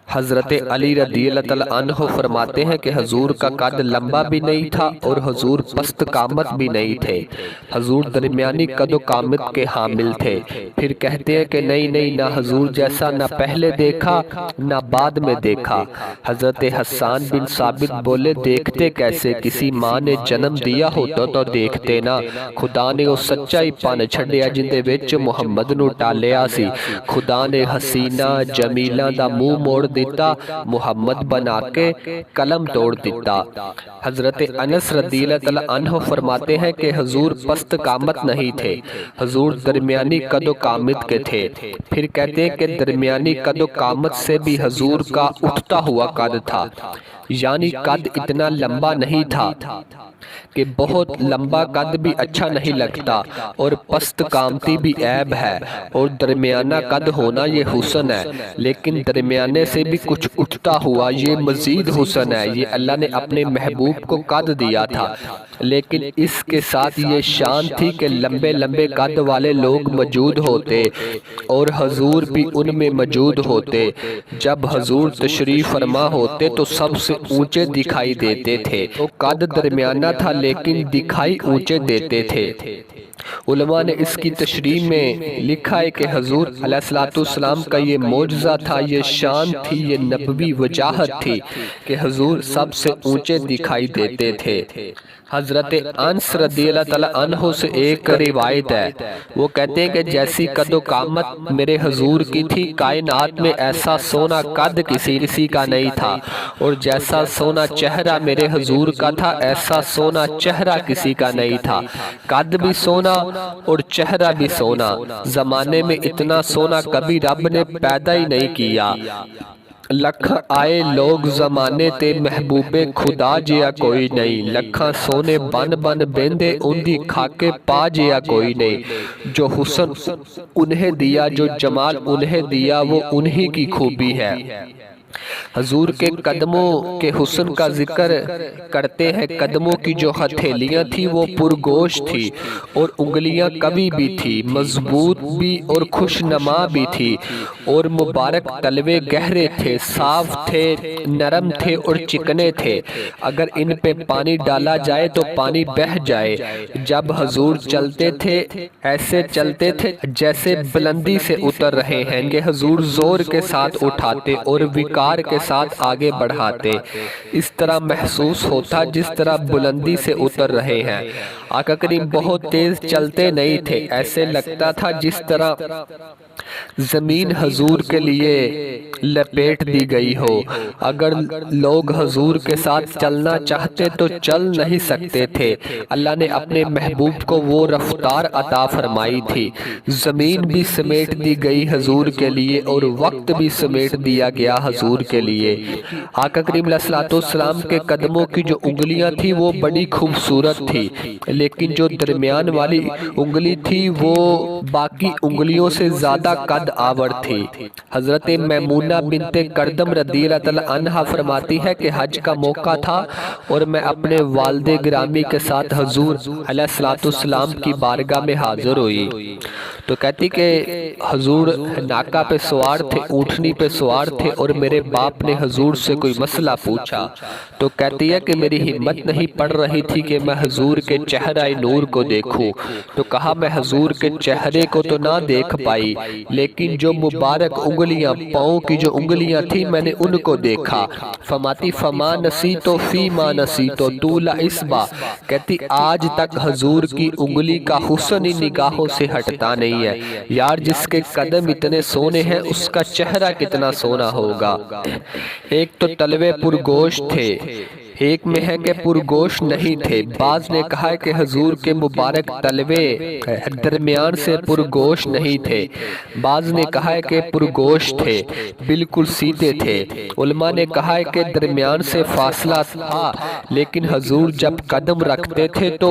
حضرت علی رضی اللہ تعالیٰ عنہ فرماتے ہیں کہ حضور کا قد لمبا بھی نہیں تھا اور حضور پست قامت بھی نہیں تھے، حضور درمیانی قد و قامت کے حامل تھے۔ پھر کہتے ہیں کہ نہیں، نہ حضور جیسا نہ پہلے دیکھا نہ بعد میں دیکھا۔ حضرت حسان بن ثابت بولے دیکھتے کیسے، کسی ماں نے جنم دیا ہوتا تو دیکھتے نا، خدا نے وہ سچائی پن چھڈیا جندے وچ محمد نو ٹالیا سی، خدا نے حسینہ جمیلہ دا منہ موڑ دیتا، محمد بنا کے قلم توڑ دیتا۔ حضرت انس رضی اللہ عنہ فرماتے ہیں کہ حضور پست قامت نہیں تھے، حضور درمیانی قد و قامت کے تھے۔ پھر کہتے ہیں کہ درمیانی قد و قامت سے بھی حضور کا اٹھتا ہوا قد تھا، یعنی قد اتنا لمبا نہیں تھا کہ بہت لمبا قد بھی اچھا نہیں لگتا اور پست قامتی بھی عیب ہے، اور درمیانہ قد ہونا یہ حسن ہے، لیکن درمیانے سے بھی کچھ اٹھتا ہوا یہ مزید حسن ہے۔ یہ اللہ نے اپنے محبوب کو قد دیا تھا، لیکن اس کے ساتھ یہ شان تھی کہ لمبے لمبے قد والے لوگ موجود ہوتے اور حضور بھی ان میں موجود ہوتے۔ جب حضور تشریف فرما ہوتے تو سب سے اونچے دکھائی دیتے تھے، تو قد درمیانہ تھا لیکن دکھائی اونچے دیتے تھے۔ علماء نے اس کی تشریح میں لکھا ہے کہ حضور علیہ السلام کا یہ معجزہ تھا، یہ شان تھی، یہ نبوی وجاہت تھی کہ حضور سب سے اونچے دکھائی دیتے تھے۔ حضرت انس رضی اللہ تعالیٰ عنہ سے ایک روایت ہے، وہ کہتے ہیں کہ جیسی قد و قامت میرے حضور کی تھی، کائنات میں ایسا سونا قد کسی کا نہیں تھا، اور جیسا سونا چہرہ میرے حضور کا تھا ایسا سونا چہرہ کسی کا نہیں تھا۔ قد بھی سونا اور چہرہ بھی سونا، زمانے میں اتنا سونا کبھی رب نے پیدا ہی نہیں کیا۔ لکھ آئے لوگ زمانے تے محبوب خدا جیا کوئی نہیں، لکھاں سونے بن بن بیندے ان دی کھاکے پا جیا کوئی نہیں۔ جو حسن انہیں دیا، جو جمال انہیں دیا، وہ انہی کی خوبی ہے۔ حضور کے قدموں کے حسن کا ذکر کرتے ہیں، قدموں کی جو ہتھیلیاں تھی وہ پرگوش تھی اور انگلیاں قوی بھی تھی، مضبوط بھی اور خوشنما بھی تھی، اور مبارک تلوے گہرے تھے، صاف تھے، نرم تھے اور چکنے تھے، اگر ان پہ پانی ڈالا جائے تو پانی بہہ جائے۔ جب حضور چلتے تھے ایسے چلتے تھے جیسے بلندی سے اتر رہے ہیں، کہ حضور زور کے ساتھ اٹھاتے اور وقار کے ساتھ آگے بڑھاتے، اس طرح محسوس ہوتا جس طرح بلندی سے اتر رہے ہیں۔ آقا کریم بہت تیز چلتے نہیں تھے، ایسے لگتا تھا جس طرح زمین حضور کے لیے لپیٹ دی گئی ہو، اگر لوگ حضور کے ساتھ چلنا چاہتے تو چل نہیں سکتے تھے۔ اللہ نے اپنے محبوب کو وہ رفتار عطا فرمائی تھی، زمین بھی سمیٹ دی گئی حضور کے لیے اور وقت بھی سمیٹ دیا گیا حضور کے لیے۔ آقا کریم علیہ السلام کے قدموں کی جو انگلیاں تھی وہ بڑی خوبصورت تھی، لیکن جو درمیان والی انگلی تھی وہ باقی انگلیوں سے زیادہ قد آور تھی۔ حضرت میمونہ بنت کردم رضی اللہ عنہ فرماتی ہے کہ حج کا موقع تھا اور میں اپنے والد گرامی کے ساتھ حضور علیہ السلام کی بارگاہ میں حاضر ہوئی، تو کہتی کہ حضور ناکہ پہ سوار تھے، اونٹنی پہ سوار تھے، اور میرے باپ نے حضور سے کوئی مسئلہ پوچھا، تو کہتی ہے کہ میری ہمت نہیں پڑ رہی تھی کہ میں حضور کے چہرہ نور کو دیکھوں، تو کہا میں حضور کے چہرے کو تو نہ دیکھ پائی، لیکن جو مبارک انگلیاں، پاؤں کی جو انگلیاں تھی میں نے ان کو دیکھا۔ فرماتی فما نسیتو فی ما نسیتو طول اصبع، کہتی آج تک حضور کی انگلی کا حسن ہی نگاہوں سے ہٹتا نہیں ہے۔ یار جس کے قدم اتنے سونے ہیں اس کا چہرہ کتنا سونا ہوگا۔ ایک تو تلوے پرگوش تھے، ایک میں ہے کہ پرگوش نہیں تھے۔ بعض نے کہا ہے کہ حضور کے مبارک تلوے درمیان سے پرگوش نہیں تھے، بعض نے کہا ہے کہ پرگوش تھے، بالکل سیدھے تھے۔ علماء نے کہا ہے کہ درمیان سے فاصلہ تھا، لیکن حضور جب قدم رکھتے تھے تو